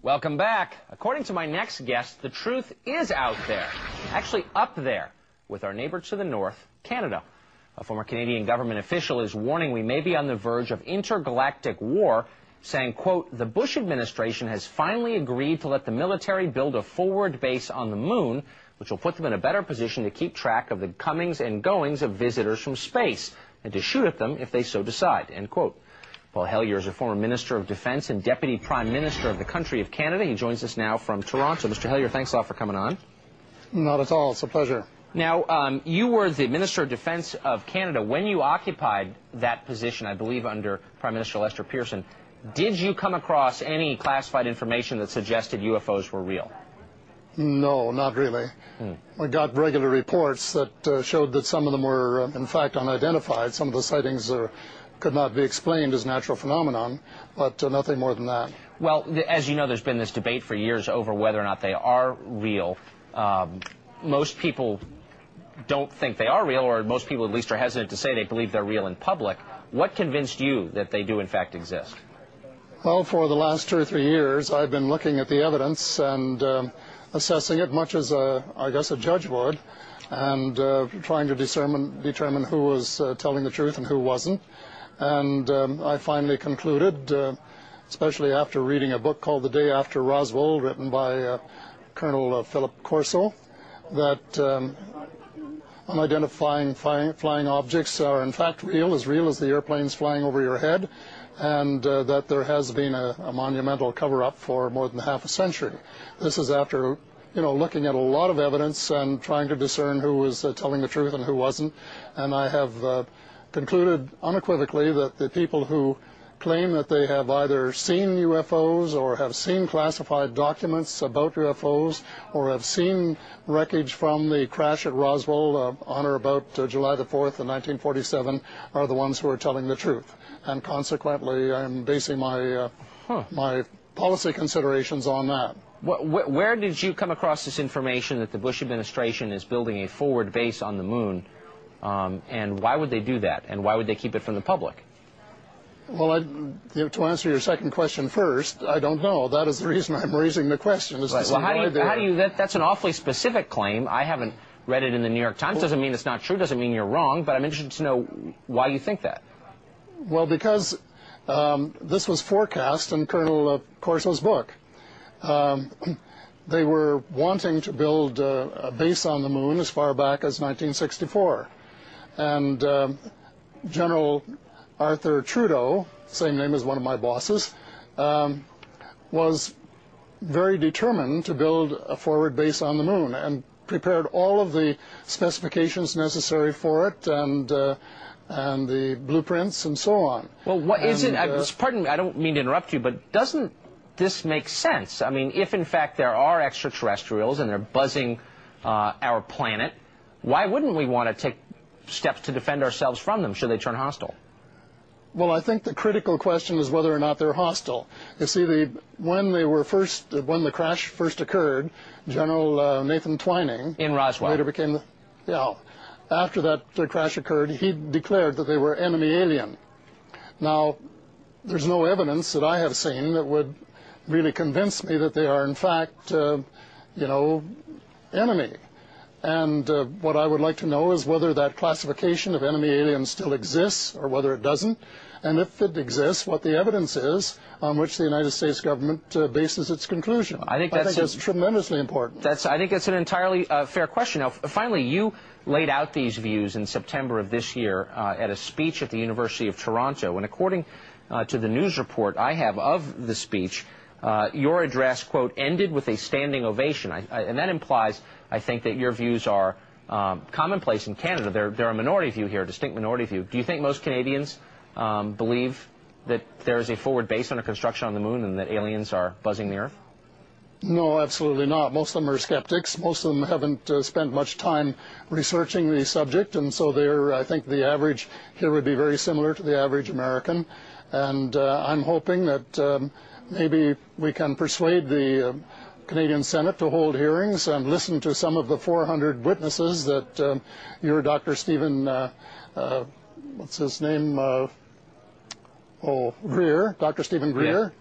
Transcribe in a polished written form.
Welcome back. According to my next guest, the truth is out there, actually up there, with our neighbor to the north, Canada. A former Canadian government official is warning we may be on the verge of intergalactic war, saying, quote, the Bush administration has finally agreed to let the military build a forward base on the moon, which will put them in a better position to keep track of the comings and goings of visitors from space, and to shoot at them if they so decide, end quote. Paul Hellyer is a former Minister of Defense and Deputy Prime Minister of the country of Canada. He joins us now from Toronto. Mr. Hellyer, thanks a lot for coming on. Not at all. It's a pleasure. Now, you were the Minister of Defense of Canada when you occupied that position, I believe, under Prime Minister Lester Pearson. Did you come across any classified information that suggested UFOs were real? No, not really. We got regular reports that showed that some of them were, in fact, unidentified. Some of the sightings could not be explained as natural phenomenon, but nothing more than that. Well, as you know, there's been this debate for years over whether or not they are real. Most people don't think they are real, or most people at least are hesitant to say they believe they're real in public. What convinced you that they do in fact exist? Well, for the last 2 or 3 years, I've been looking at the evidence and assessing it much as, I guess, a judge would, and trying to determine who was telling the truth and who wasn't. And I finally concluded, especially after reading a book called The Day After Roswell, written by Colonel Philip Corso, that unidentified flying objects are in fact real as the airplanes flying over your head, and that there has been a monumental cover-up for more than half a century. This is after, you know, looking at a lot of evidence and trying to discern who was telling the truth and who wasn't. And I have concluded unequivocally that the people who claim that they have either seen UFOs or have seen classified documents about UFOs or have seen wreckage from the crash at Roswell on or about July the 4th of 1947 are the ones who are telling the truth. And consequently, I'm basing my my policy considerations on that. Where did you come across this information that the Bush administration is building a forward base on the moon? And why would they do that? And why would they keep it from the public? Well, to answer your second question first, I don't know. That is the reason I'm raising the question. Right. Well, how do you that's an awfully specific claim. I haven't read it in the New York Times. Doesn't mean it's not true. Doesn't mean you're wrong. But I'm interested to know why you think that. Well, because this was forecast in Colonel Corso's book. They were wanting to build a base on the moon as far back as 1964. And General Arthur Trudeau, same name as one of my bosses, was very determined to build a forward base on the moon and prepared all of the specifications necessary for it and the blueprints and so on. Well, what is it? Pardon me, I don't mean to interrupt you, but doesn't this make sense? I mean, if in fact there are extraterrestrials and they're buzzing our planet, why wouldn't we want to take steps to defend ourselves from them should they turn hostile? Well, I think the critical question is whether or not they're hostile. You see, when the crash first occurred, General Nathan Twining in Roswell later became after that crash occurred, he declared that they were enemy alien. Now, there's no evidence that I have seen that would really convince me that they are in fact, enemy. And what I would like to know is whether that classification of enemy alien still exists or whether it doesn't, and if it exists, what the evidence is on which the United States government bases its conclusion. I think that's tremendously important. I think that's an entirely fair question. Now, finally, you laid out these views in September of this year at a speech at the University of Toronto, and according to the news report I have of the speech, your address, quote, ended with a standing ovation. And that implies, I think, that your views are commonplace in Canada. They're a minority view here, a distinct minority view. Do you think most Canadians believe that there is a forward base under construction on the moon and that aliens are buzzing the Earth? No, absolutely not. Most of them are skeptics. Most of them haven't spent much time researching the subject, and so I think the average here would be very similar to the average American. And I'm hoping that maybe we can persuade the Canadian Senate to hold hearings and listen to some of the 400 witnesses that your Dr. Stephen, what's his name? Greer, Dr. Stephen Greer,